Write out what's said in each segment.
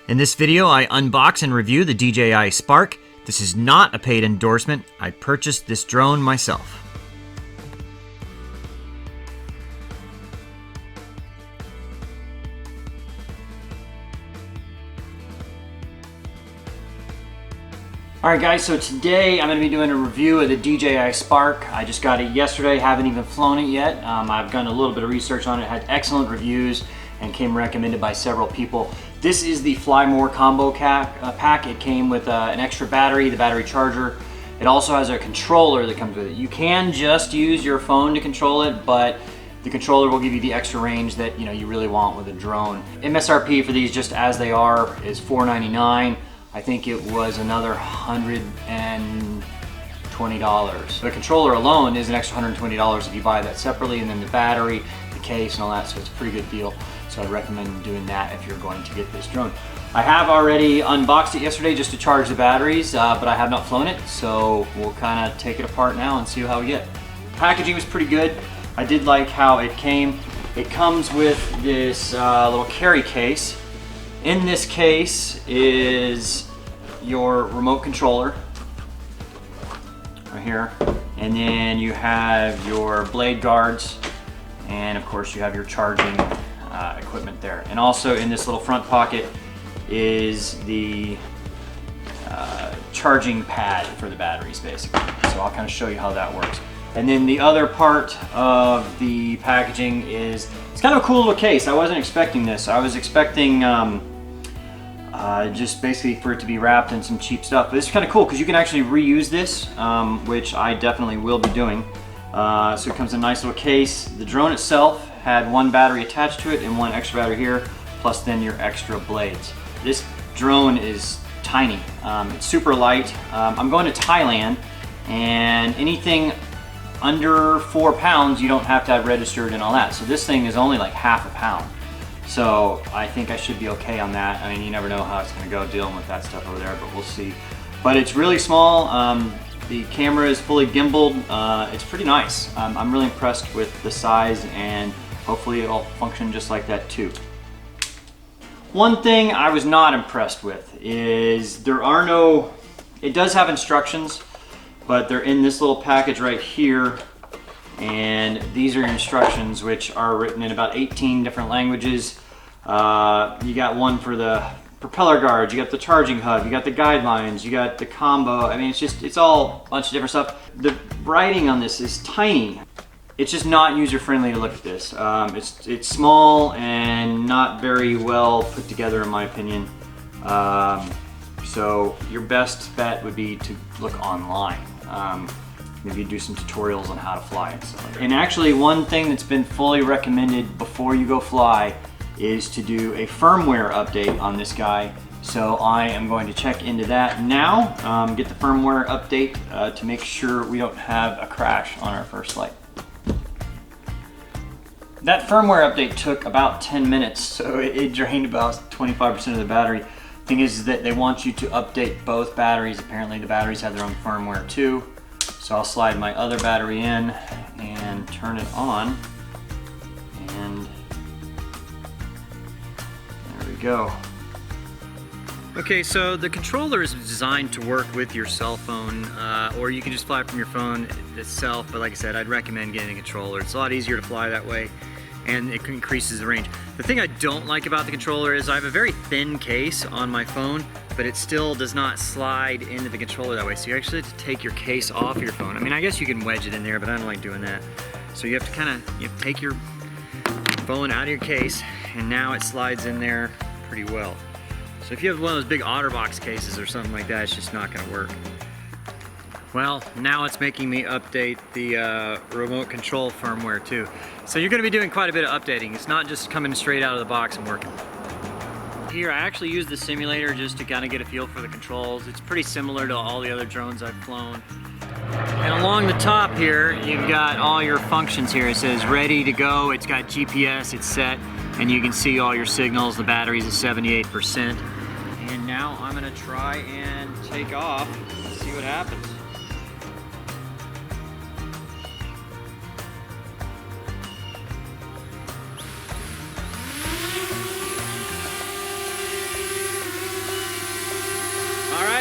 In this video, I unbox and review the DJI Spark. This is not a paid endorsement. I purchased this drone myself. Alright guys, so today I'm going to be doing a review of the DJI Spark. I just got it yesterday, haven't even flown it yet. I've done a little bit of research on it, had excellent reviews, and came recommended by several people. This is the Fly More combo pack. It came with an extra battery, the battery charger. It also has a controller that comes with it. You can just use your phone to control it, but the controller will give you the extra range that you really want with a drone. MSRP for these, just as they are, is $499. I think it was another $120. The controller alone is an extra $120 if you buy that separately, and then the battery, the case, and all that, so it's a pretty good deal. So I'd recommend doing that if you're going to get this drone. I have already unboxed it yesterday just to charge the batteries, but I have not flown it, so we'll kind of take it apart now and see how we get. Packaging was pretty good. I did like how it came. It comes with this little carry case. In this case is your remote controller right here, and then you have your blade guards, and of course you have your charging equipment there. And also in this little front pocket is the charging pad for the batteries, basically. So I'll kind of show you how that works. And then the other part of the packaging is, it's kind of a cool little case. I wasn't expecting this. I was expecting just basically for it to be wrapped in some cheap stuff. But this is kind of cool because you can actually reuse this, which I definitely will be doing. So it comes in a nice little case. The drone itself had one battery attached to it and one extra battery here, plus then your extra blades. This drone is tiny. It's super light. I'm going to Thailand, and anything under 4 pounds you don't have to have registered and all that. So this thing is only like half a pound. So I think I should be okay on that. I mean, you never know how it's going to go dealing with that stuff over there, but we'll see. But it's really small. The camera is fully gimbaled. It's pretty nice. I'm really impressed with the size, and hopefully it'll function just like that too. One thing I was not impressed with is it does have instructions, but they're in this little package right here. And these are instructions which are written in about 18 different languages. You got one for the propeller guards, you got the charging hub, you got the guidelines, you got the combo. I mean, it's all a bunch of different stuff. The writing on this is tiny. It's just not user-friendly to look at this. It's small and not very well put together, in my opinion. So your best bet would be to look online. Maybe do some tutorials on how to fly it. And actually, one thing that's been fully recommended before you go fly is to do a firmware update on this guy. So I am going to check into that now, get the firmware update to make sure we don't have a crash on our first flight. That firmware update took about 10 minutes, so it drained about 25% of the battery. Thing is that they want you to update both batteries. Apparently the batteries have their own firmware too. So I'll slide my other battery in and turn it on, and there we go. Okay, so the controller is designed to work with your cell phone, or you can just fly from your phone itself, but like I said, I'd recommend getting a controller. It's a lot easier to fly that way, and it increases the range. The thing I don't like about the controller is I have a very thin case on my phone, but it still does not slide into the controller that way. So you actually have to take your case off your phone. I mean, I guess you can wedge it in there, but I don't like doing that. So you have to take your phone out of your case, and now it slides in there pretty well. So if you have one of those big OtterBox cases or something like that, it's just not gonna work. Well, now it's making me update the remote control firmware too. So you're gonna be doing quite a bit of updating. It's not just coming straight out of the box and working. Here, I actually used the simulator just to kind of get a feel for the controls. It's pretty similar to all the other drones I've flown. And along the top here, you've got all your functions here. It says ready to go. It's got GPS, it's set, and you can see all your signals. The battery's at 78%. And now I'm gonna try and take off and see what happens.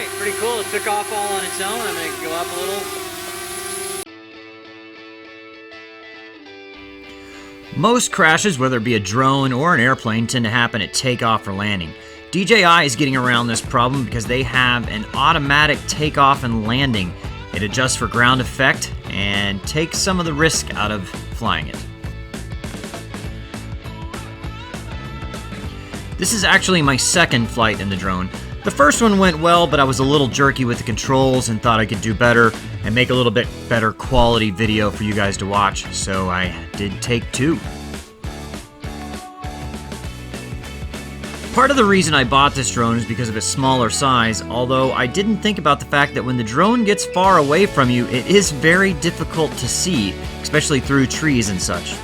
right, pretty cool. It took off all on its own. I'm gonna go up a little. Most crashes, whether it be a drone or an airplane, tend to happen at takeoff or landing. DJI is getting around this problem because they have an automatic takeoff and landing. It adjusts for ground effect and takes some of the risk out of flying it. This is actually my second flight in the drone. The first one went well, but I was a little jerky with the controls and thought I could do better and make a little bit better quality video for you guys to watch, so I did take two. Part of the reason I bought this drone is because of its smaller size, although I didn't think about the fact that when the drone gets far away from you, it is very difficult to see, especially through trees and such.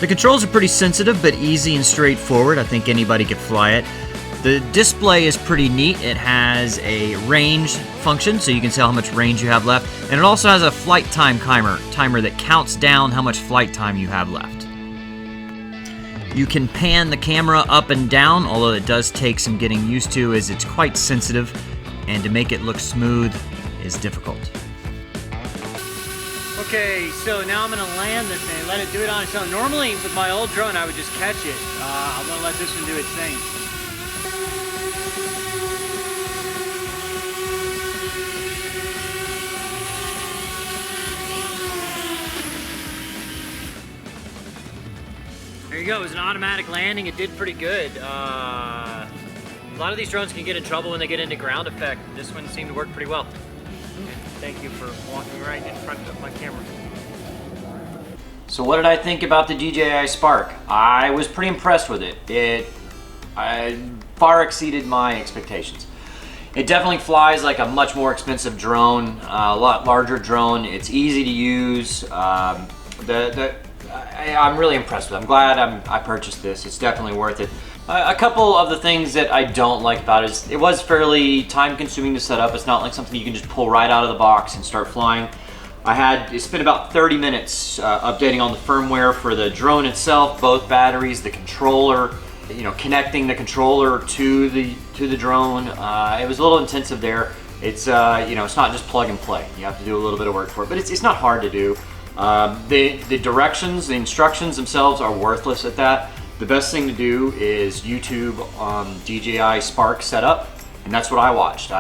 The controls are pretty sensitive but easy and straightforward. I think anybody could fly it. The display is pretty neat. It has a range function, so you can tell how much range you have left, and it also has a flight time timer that counts down how much flight time you have left. You can pan the camera up and down, although it does take some getting used to as it's quite sensitive, and to make it look smooth is difficult. Okay, so now I'm gonna land this thing, let it do it on its own. Normally, with my old drone, I would just catch it. I'm gonna let this one do its thing. There you go, it was an automatic landing. It did pretty good. A lot of these drones can get in trouble when they get into ground effect. This one seemed to work pretty well. Thank you for walking right in front of my camera. So what did I think about the DJI Spark? I was pretty impressed with it. It far exceeded my expectations. It definitely flies like a much more expensive drone, a lot larger drone. It's easy to use. I'm really impressed with it. I'm glad I purchased this. It's definitely worth it. A couple of the things that I don't like about it is it was fairly time consuming to set up. It's not like something you can just pull right out of the box and start flying. It spent about 30 minutes updating on the firmware for the drone itself, both batteries, the controller, connecting the controller to the drone. It was a little intensive there. It's it's not just plug and play. You have to do a little bit of work for it, but it's not hard to do. The directions, the instructions themselves are worthless at that. The best thing to do is YouTube DJI Spark setup, and that's what I watched.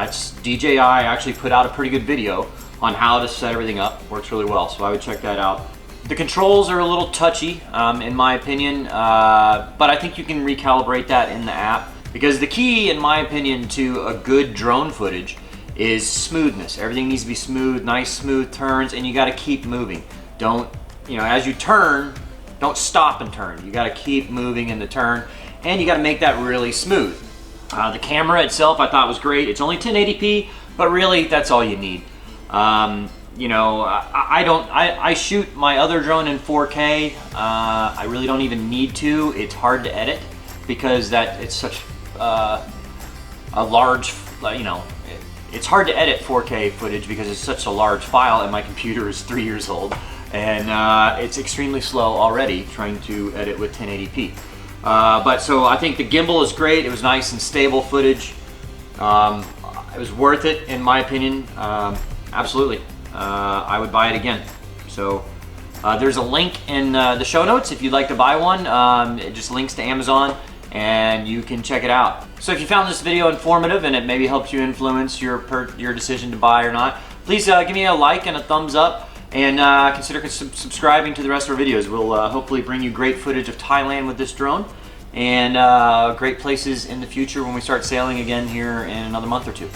DJI actually put out a pretty good video on how to set everything up. Works really well, so I would check that out. The controls are a little touchy, in my opinion, but I think you can recalibrate that in the app, because the key, in my opinion, to a good drone footage is smoothness. Everything needs to be smooth, nice smooth turns, and you got to keep moving. Don't, as you turn, don't stop and turn. You got to keep moving in the turn, and you got to make that really smooth. The camera itself I thought was great. It's only 1080p, but really that's all you need. I shoot my other drone in 4K. I really don't even need to. It's hard to edit because it's such a large, it's hard to edit 4K footage because it's such a large file, and my computer is 3 years old, and it's extremely slow already trying to edit with 1080p. So I think the gimbal is great. It was nice and stable footage. It was worth it in my opinion. Absolutely. I would buy it again. So there's a link in the show notes if you'd like to buy one. It just links to Amazon, and you can check it out. So if you found this video informative and it maybe helps you influence your decision to buy or not, please give me a like and a thumbs up, and consider subscribing to the rest of our videos. We'll hopefully bring you great footage of Thailand with this drone, and great places in the future when we start sailing again here in another month or two.